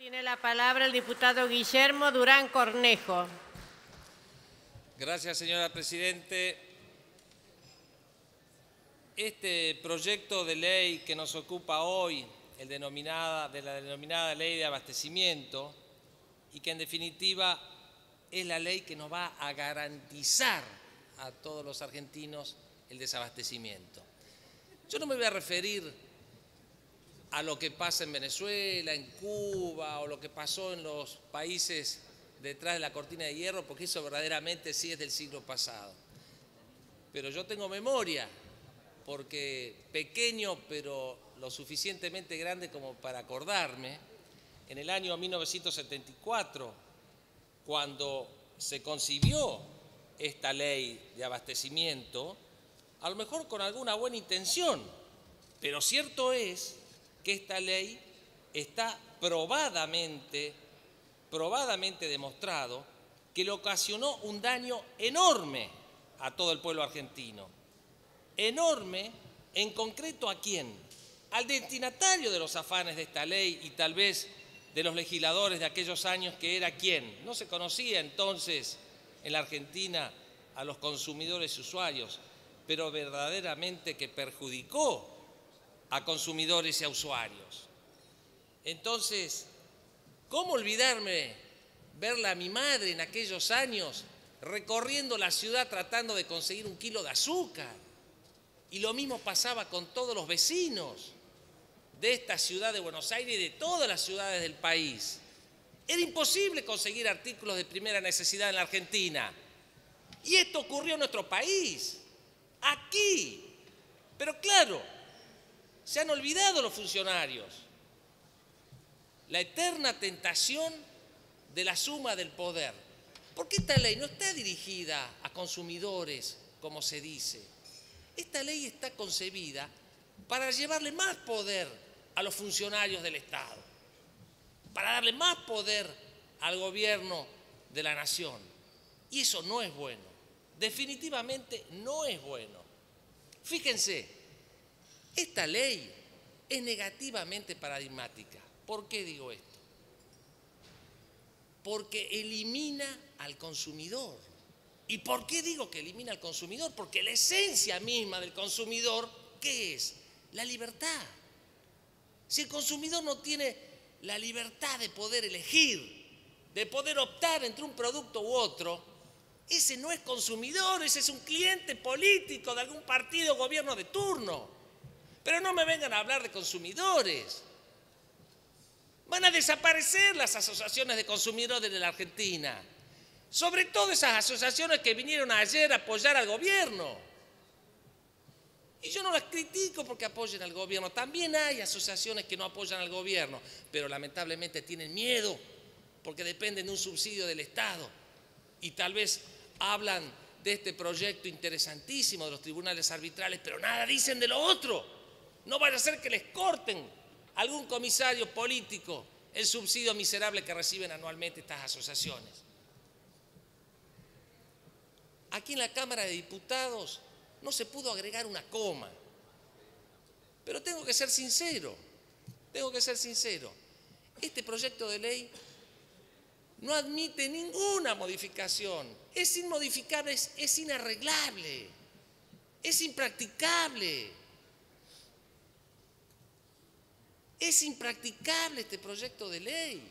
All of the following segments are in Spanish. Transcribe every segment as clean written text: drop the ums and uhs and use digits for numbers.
Tiene la palabra el diputado Guillermo Durán Cornejo. Gracias, señora Presidente. Este proyecto de ley que nos ocupa hoy, de la denominada Ley de Abastecimiento, y que en definitiva es la ley que nos va a garantizar a todos los argentinos el desabastecimiento. Yo no me voy a referir a lo que pasa en Venezuela, en Cuba, o lo que pasó en los países detrás de la cortina de hierro, porque eso verdaderamente sí es del siglo pasado. Pero yo tengo memoria, porque pequeño, pero lo suficientemente grande como para acordarme, en el año 1974, cuando se concibió esta ley de abastecimiento, a lo mejor con alguna buena intención, pero cierto es que esta ley está probadamente demostrado que le ocasionó un daño enorme a todo el pueblo argentino. Enorme, en concreto, ¿a quién? Al destinatario de los afanes de esta ley y tal vez de los legisladores de aquellos años, que era ¿quién? No se conocía entonces en la Argentina a los consumidores y usuarios, pero verdaderamente que perjudicó a consumidores y a usuarios. Entonces, ¿cómo olvidarme verla a mi madre en aquellos años recorriendo la ciudad tratando de conseguir un kilo de azúcar? Y lo mismo pasaba con todos los vecinos de esta ciudad de Buenos Aires y de todas las ciudades del país. Era imposible conseguir artículos de primera necesidad en la Argentina. Y esto ocurrió en nuestro país, aquí. Pero claro, se han olvidado los funcionarios. La eterna tentación de la suma del poder. Porque esta ley no está dirigida a consumidores, como se dice. Esta ley está concebida para llevarle más poder a los funcionarios del Estado, para darle más poder al gobierno de la nación. Y eso no es bueno. Definitivamente no es bueno. Fíjense, esta ley es negativamente paradigmática. ¿Por qué digo esto? Porque elimina al consumidor. ¿Y por qué digo que elimina al consumidor? Porque la esencia misma del consumidor, ¿qué es? La libertad. Si el consumidor no tiene la libertad de poder elegir, de poder optar entre un producto u otro, ese no es consumidor, ese es un cliente político de algún partido o gobierno de turno. Pero no me vengan a hablar de consumidores. Van a desaparecer las asociaciones de consumidores de la Argentina. Sobre todo esas asociaciones que vinieron ayer a apoyar al gobierno. Y yo no las critico porque apoyen al gobierno. También hay asociaciones que no apoyan al gobierno, pero lamentablemente tienen miedo porque dependen de un subsidio del Estado. Y tal vez hablan de este proyecto interesantísimo de los tribunales arbitrales, pero nada dicen de lo otro. No vaya a ser que les corten a algún comisario político el subsidio miserable que reciben anualmente estas asociaciones. Aquí en la Cámara de Diputados no se pudo agregar una coma. Pero tengo que ser sincero. Este proyecto de ley no admite ninguna modificación. Es inmodificable, es inarreglable, es impracticable. Es impracticable este proyecto de ley.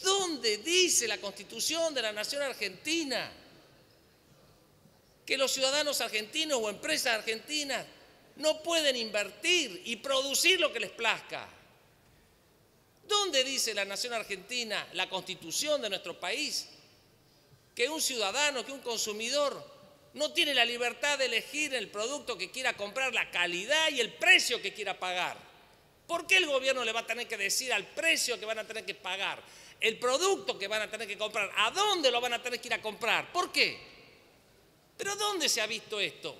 ¿Dónde dice la Constitución de la Nación Argentina que los ciudadanos argentinos o empresas argentinas no pueden invertir y producir lo que les plazca? ¿Dónde dice la Nación Argentina, la Constitución de nuestro país, que un ciudadano, que un consumidor no tiene la libertad de elegir el producto que quiera comprar, la calidad y el precio que quiera pagar? ¿Por qué el gobierno le va a tener que decir al precio que van a tener que pagar, el producto que van a tener que comprar, a dónde lo van a tener que ir a comprar? ¿Por qué? ¿Pero dónde se ha visto esto?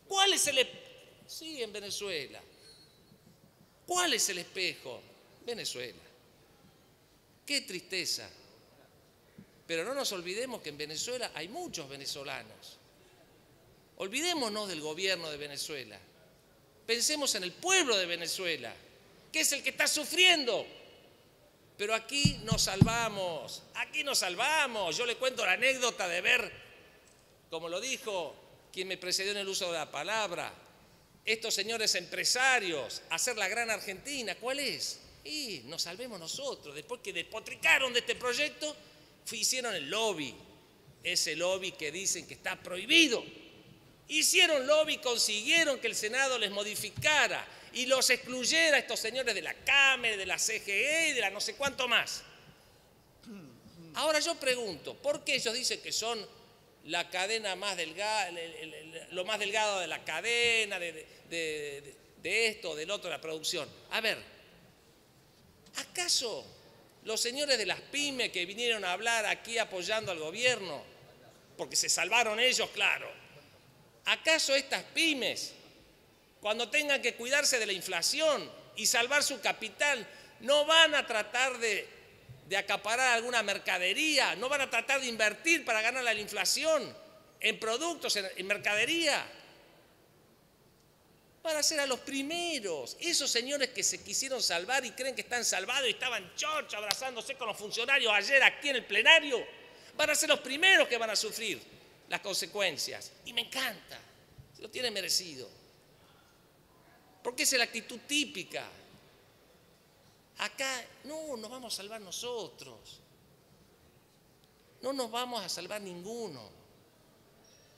¿Cuál es el Sí, en Venezuela. ¿Cuál es el espejo? Venezuela. Qué tristeza. Pero no nos olvidemos que en Venezuela hay muchos venezolanos. Olvidémonos del gobierno de Venezuela. Pensemos en el pueblo de Venezuela. que es el que está sufriendo. Pero aquí nos salvamos, aquí nos salvamos. Yo le cuento la anécdota de ver, como lo dijo quien me precedió en el uso de la palabra, estos señores empresarios, hacer la gran Argentina. ¿Cuál es? Y nos salvemos nosotros. Después que despotricaron de este proyecto, hicieron el lobby. Ese lobby que dicen que está prohibido. Hicieron lobby, consiguieron que el Senado les modificara y los excluyera a estos señores de la Cámara, de la CGE y de la no sé cuánto más. Ahora yo pregunto, ¿por qué ellos dicen que son la cadena más delgada, lo más delgado de la cadena, de esto, del otro, de la producción? A ver, ¿acaso los señores de las pymes que vinieron a hablar aquí apoyando al gobierno, porque se salvaron ellos, claro, ¿acaso estas pymes, cuando tengan que cuidarse de la inflación y salvar su capital, no van a tratar de acaparar alguna mercadería, no van a tratar de invertir para ganar la inflación en productos, en mercadería? Van a ser a los primeros. Esos señores que se quisieron salvar y creen que están salvados y estaban chocho abrazándose con los funcionarios ayer aquí en el plenario, van a ser los primeros que van a sufrir las consecuencias. Y me encanta, se lo tiene merecido. Porque esa es la actitud típica. Acá no nos vamos a salvar nosotros. No nos vamos a salvar ninguno.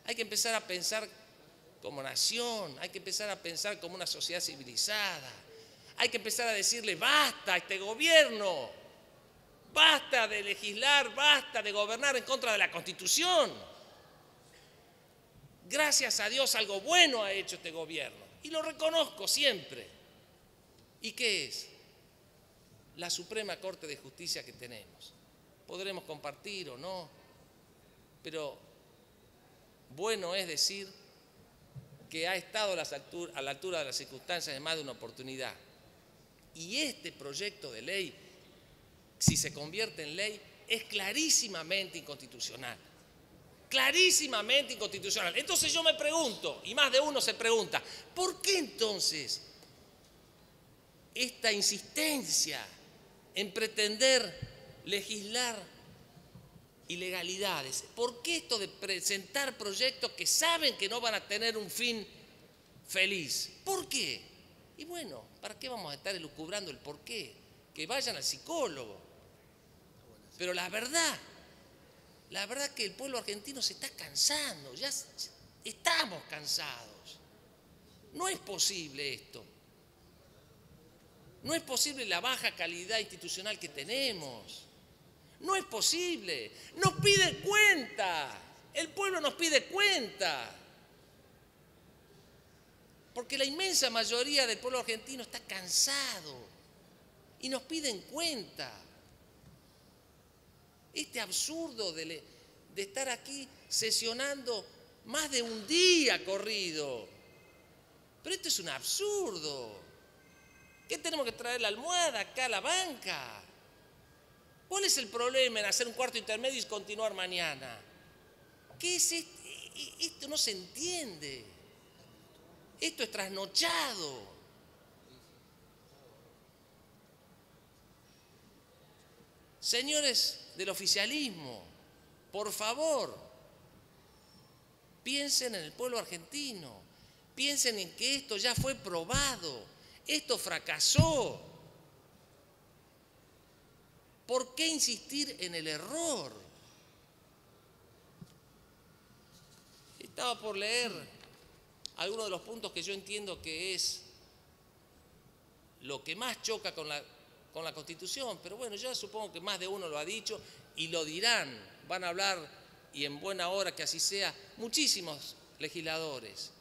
Hay que empezar a pensar como nación, hay que empezar a pensar como una sociedad civilizada. Hay que empezar a decirle basta a este gobierno. Basta de legislar, basta de gobernar en contra de la Constitución. Gracias a Dios algo bueno ha hecho este gobierno. Y lo reconozco siempre. ¿Y qué es? La Suprema Corte de Justicia que tenemos. Podremos compartir o no, pero bueno es decir que ha estado a la altura de las circunstancias en más de una oportunidad. Y este proyecto de ley, si se convierte en ley, es clarísimamente inconstitucional. Clarísimamente inconstitucional. Entonces yo me pregunto, y más de uno se pregunta, ¿por qué entonces esta insistencia en pretender legislar ilegalidades? ¿Por qué esto de presentar proyectos que saben que no van a tener un fin feliz? ¿Por qué? Y bueno, ¿para qué vamos a estar elucubrando el por qué? Que vayan al psicólogo. Pero la verdad que el pueblo argentino se está cansando, ya estamos cansados. No es posible esto. No es posible la baja calidad institucional que tenemos. No es posible. Nos piden cuenta. El pueblo nos pide cuenta. Porque la inmensa mayoría del pueblo argentino está cansado. Y nos piden cuenta. Este absurdo de estar aquí sesionando más de un día corrido. Pero esto es un absurdo. ¿Qué tenemos que traer la almohada acá a la banca? ¿Cuál es el problema en hacer un cuarto intermedio y continuar mañana? ¿Qué es esto? Esto no se entiende. Esto es trasnochado. Señores del oficialismo, por favor, piensen en el pueblo argentino, piensen en que esto ya fue probado, esto fracasó. ¿Por qué insistir en el error? Estaba por leer algunos de los puntos que yo entiendo que es lo que más choca con la Constitución, pero bueno, yo supongo que más de uno lo ha dicho y lo dirán, van a hablar, y en buena hora que así sea, muchísimos legisladores.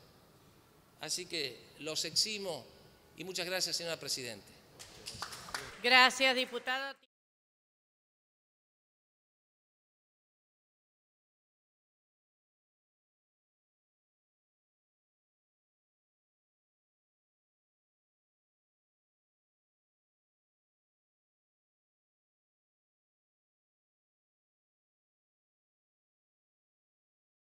Así que los eximo y muchas gracias, señora Presidenta. Gracias, diputado.